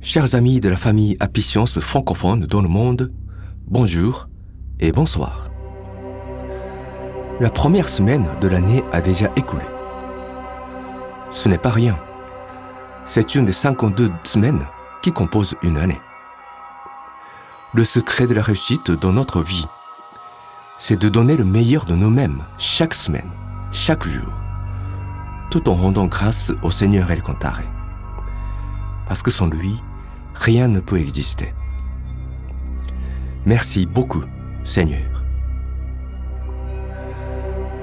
Chers amis de la famille Apicience francophone dans le monde, bonjour et bonsoir. La première semaine de l'année a déjà écoulé. Ce n'est pas rien. C'est une des 52 semaines qui composent une année. Le secret de la réussite dans notre vie, c'est de donner le meilleur de nous-mêmes chaque semaine, chaque jour, tout en rendant grâce au Seigneur El Contare. Parce que sans lui, rien ne peut exister. Merci beaucoup, Seigneur.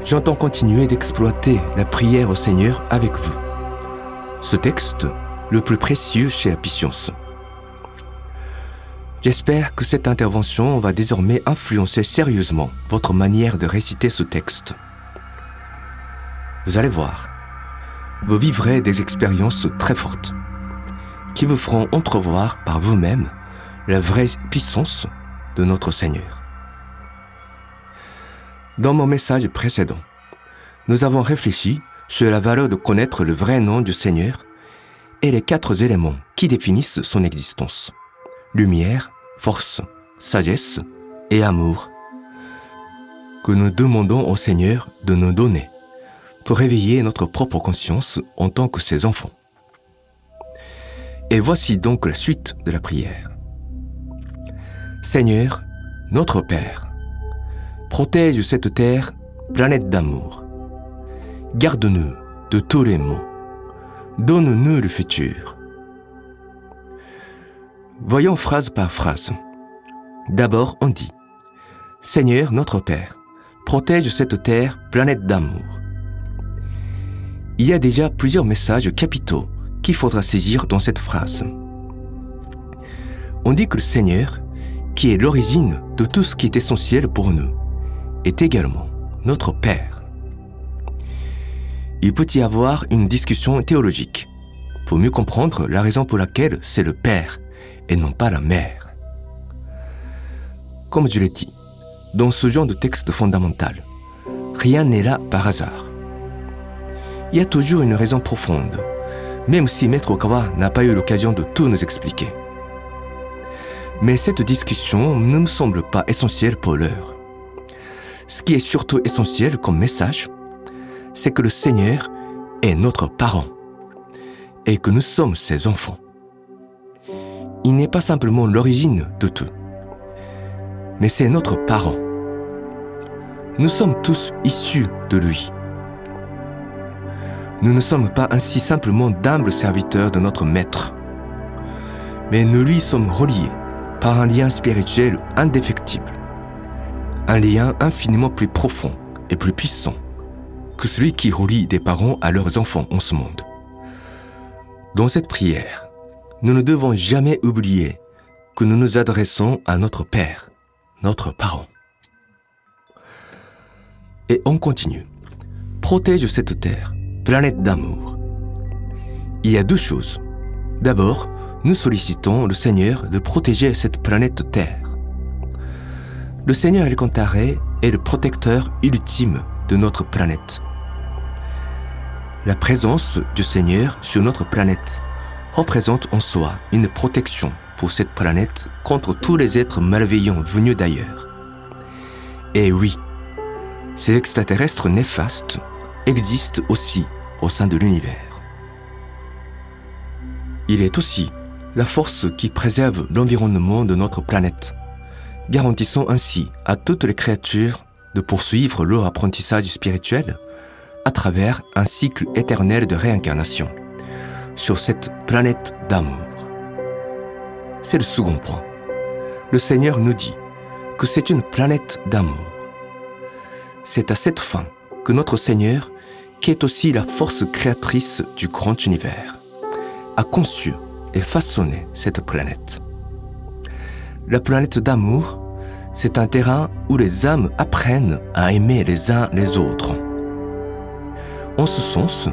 J'entends continuer d'exploiter la prière au Seigneur avec vous. Ce texte, le plus précieux chez Apicience. J'espère que cette intervention va désormais influencer sérieusement votre manière de réciter ce texte. Vous allez voir, vous vivrez des expériences très fortes qui vous feront entrevoir par vous-même la vraie puissance de notre Seigneur. Dans mon message précédent, nous avons réfléchi sur la valeur de connaître le vrai nom du Seigneur et les 4 éléments qui définissent son existence. Lumière, force, sagesse et amour, que nous demandons au Seigneur de nous donner pour réveiller notre propre conscience en tant que ses enfants. Et voici donc la suite de la prière. Seigneur, notre Père, protège cette terre, planète d'amour. Garde-nous de tous les maux. Donne-nous le futur. Voyons phrase par phrase. D'abord, on dit « Seigneur, notre Père, protège cette terre, planète d'amour. » Il y a déjà plusieurs messages capitaux qu'il faudra saisir dans cette phrase. On dit que le Seigneur, qui est l'origine de tout ce qui est essentiel pour nous, est également notre Père. Il peut y avoir une discussion théologique pour mieux comprendre la raison pour laquelle c'est le Père et non pas la Mère. Comme je l'ai dit, dans ce genre de texte fondamental, rien n'est là par hasard. Il y a toujours une raison profonde, même si Maître Okawa n'a pas eu l'occasion de tout nous expliquer. Mais cette discussion ne me semble pas essentielle pour l'heure. Ce qui est surtout essentiel comme message, c'est que le Seigneur est notre parent et que nous sommes ses enfants. Il n'est pas simplement l'origine de tout, mais c'est notre parent. Nous sommes tous issus de lui. Nous ne sommes pas ainsi simplement d'humbles serviteurs de notre Maître, mais nous lui sommes reliés par un lien spirituel indéfectible, un lien infiniment plus profond et plus puissant que celui qui relie des parents à leurs enfants en ce monde. Dans cette prière, nous ne devons jamais oublier que nous nous adressons à notre Père, notre parent. Et on continue. Protège cette terre, planète d'amour. Il y a 2 choses. D'abord, nous sollicitons le Seigneur de protéger cette planète Terre. Le Seigneur El Contare est le protecteur ultime de notre planète. La présence du Seigneur sur notre planète représente en soi une protection pour cette planète contre tous les êtres malveillants venus d'ailleurs. Et oui, ces extraterrestres néfastes existent aussi au sein de l'univers. Il est aussi la force qui préserve l'environnement de notre planète, garantissant ainsi à toutes les créatures de poursuivre leur apprentissage spirituel à travers un cycle éternel de réincarnation sur cette planète d'amour. C'est le second point. Le Seigneur nous dit que c'est une planète d'amour. C'est à cette fin que notre Seigneur, qui est aussi la force créatrice du grand univers, a conçu et façonné cette planète. La planète d'amour, c'est un terrain où les âmes apprennent à aimer les uns les autres. En ce sens,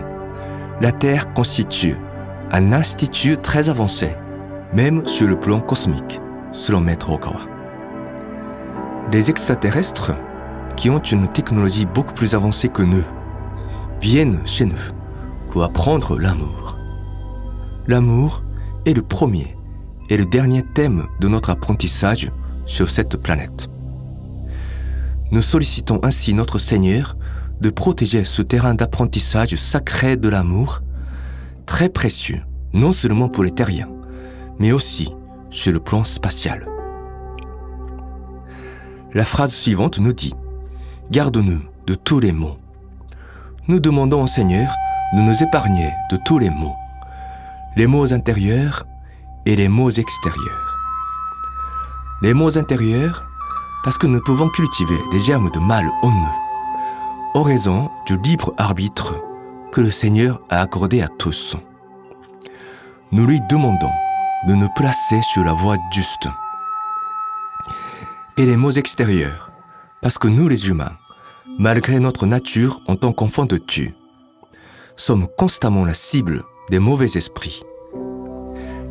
la Terre constitue un institut très avancé, même sur le plan cosmique, selon Maître Okawa. Les extraterrestres, qui ont une technologie beaucoup plus avancée que nous, viennent chez nous pour apprendre l'amour. L'amour est le premier est le dernier thème de notre apprentissage sur cette planète. Nous sollicitons ainsi notre Seigneur de protéger ce terrain d'apprentissage sacré de l'amour, très précieux, non seulement pour les terriens, mais aussi sur le plan spatial. La phrase suivante nous dit « Garde-nous de tous les maux ». Nous demandons au Seigneur de nous épargner de tous les maux intérieurs et les maux extérieurs. Les maux intérieurs, parce que nous pouvons cultiver des germes de mal en nous, en raison du libre arbitre que le Seigneur a accordé à tous. Nous lui demandons de nous placer sur la voie juste. Et les maux extérieurs, parce que nous les humains, malgré notre nature en tant qu'enfants de Dieu, sommes constamment la cible des mauvais esprits.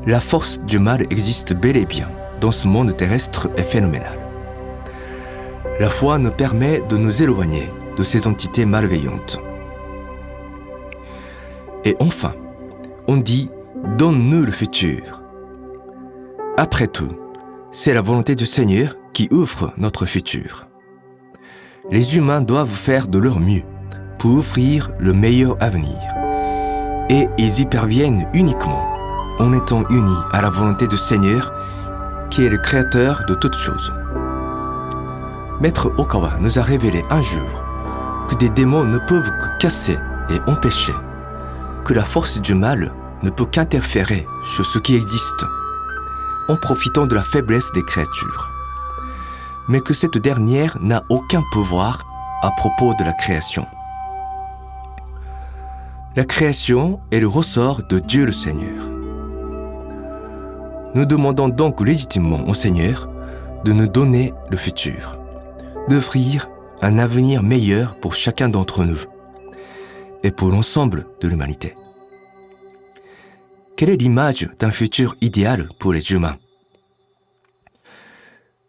La force du mal existe bel et bien dans ce monde terrestre et phénoménal. La foi nous permet de nous éloigner de ces entités malveillantes. Et enfin, on dit « donne-nous le futur ». Après tout, c'est la volonté du Seigneur qui ouvre notre futur. Les humains doivent faire de leur mieux pour offrir le meilleur avenir. Et ils y parviennent uniquement en étant unis à la volonté du Seigneur qui est le créateur de toutes choses. Maître Okawa nous a révélé un jour que des démons ne peuvent que casser et empêcher, que la force du mal ne peut qu'interférer sur ce qui existe, en profitant de la faiblesse des créatures, mais que cette dernière n'a aucun pouvoir à propos de la création. La création est le ressort de Dieu le Seigneur. Nous demandons donc légitimement au Seigneur de nous donner le futur, d'offrir un avenir meilleur pour chacun d'entre nous et pour l'ensemble de l'humanité. Quelle est l'image d'un futur idéal pour les humains?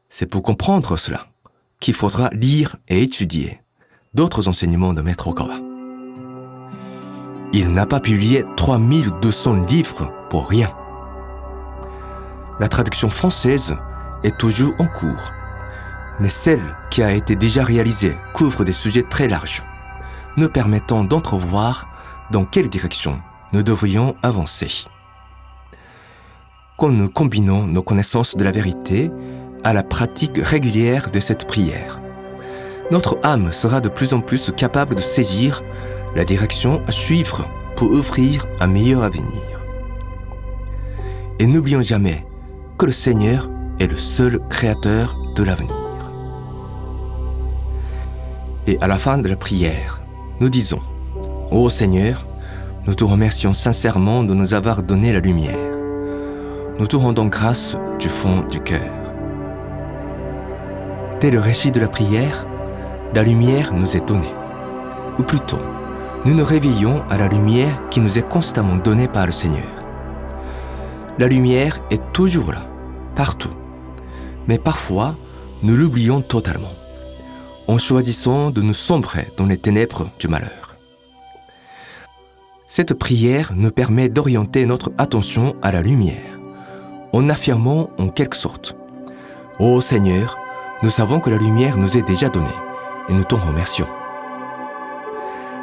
C'est pour comprendre cela qu'il faudra lire et étudier d'autres enseignements de Maître Okawa. Il n'a pas publié 3200 livres pour rien. La traduction française est toujours en cours, mais celle qui a été déjà réalisée couvre des sujets très larges, nous permettant d'entrevoir dans quelle direction nous devrions avancer. Quand nous combinons nos connaissances de la vérité à la pratique régulière de cette prière, notre âme sera de plus en plus capable de saisir la direction à suivre pour offrir un meilleur avenir. Et n'oublions jamais que le Seigneur est le seul créateur de l'avenir. Et à la fin de la prière, nous disons « Ô Seigneur, nous te remercions sincèrement de nous avoir donné la lumière. Nous te rendons grâce du fond du cœur. » Dès le récit de la prière, la lumière nous est donnée. Ou plutôt, nous nous réveillons à la lumière qui nous est constamment donnée par le Seigneur. La lumière est toujours là, partout. Mais parfois, nous l'oublions totalement, en choisissant de nous sombrer dans les ténèbres du malheur. Cette prière nous permet d'orienter notre attention à la lumière, en affirmant en quelque sorte « Ô Seigneur, nous savons que la lumière nous est déjà donnée, et nous t'en remercions. »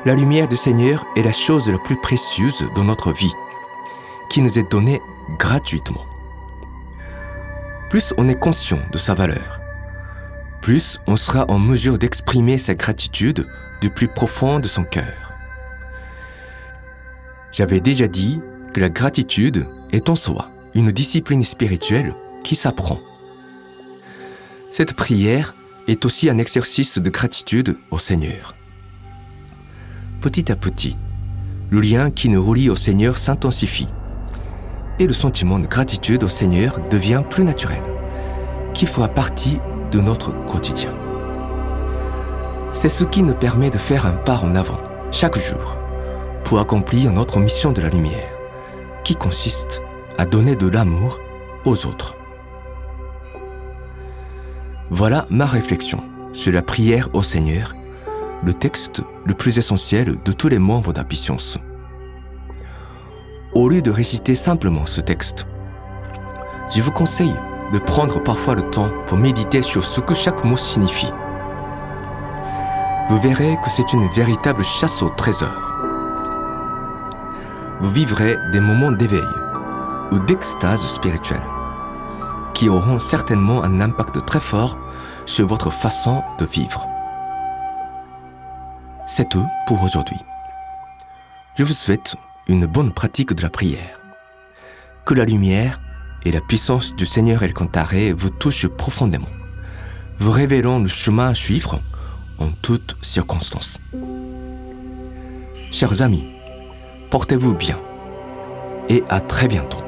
La lumière du Seigneur est la chose la plus précieuse dans notre vie, qui nous est donnée gratuitement. Plus on est conscient de sa valeur, plus on sera en mesure d'exprimer sa gratitude du plus profond de son cœur. J'avais déjà dit que la gratitude est en soi une discipline spirituelle qui s'apprend. Cette prière est aussi un exercice de gratitude au Seigneur. Petit à petit, le lien qui nous relie au Seigneur s'intensifie et le sentiment de gratitude au Seigneur devient plus naturel, qui fera partie de notre quotidien. C'est ce qui nous permet de faire un pas en avant chaque jour pour accomplir notre mission de la lumière, qui consiste à donner de l'amour aux autres. Voilà ma réflexion sur la prière au Seigneur, le texte le plus essentiel de tous les membres d'Apicience. Au lieu de réciter simplement ce texte, Je vous conseille de prendre parfois le temps pour méditer sur ce que chaque mot signifie. Vous verrez que c'est une véritable chasse au trésor. Vous vivrez des moments d'éveil ou d'extase spirituelle qui auront certainement un impact très fort sur votre façon de vivre. C'est tout pour aujourd'hui. Je vous souhaite une bonne pratique de la prière. Que la lumière et la puissance du Seigneur El Cantaré vous touchent profondément, vous révélant le chemin à suivre en toutes circonstances. Chers amis, portez-vous bien et à très bientôt.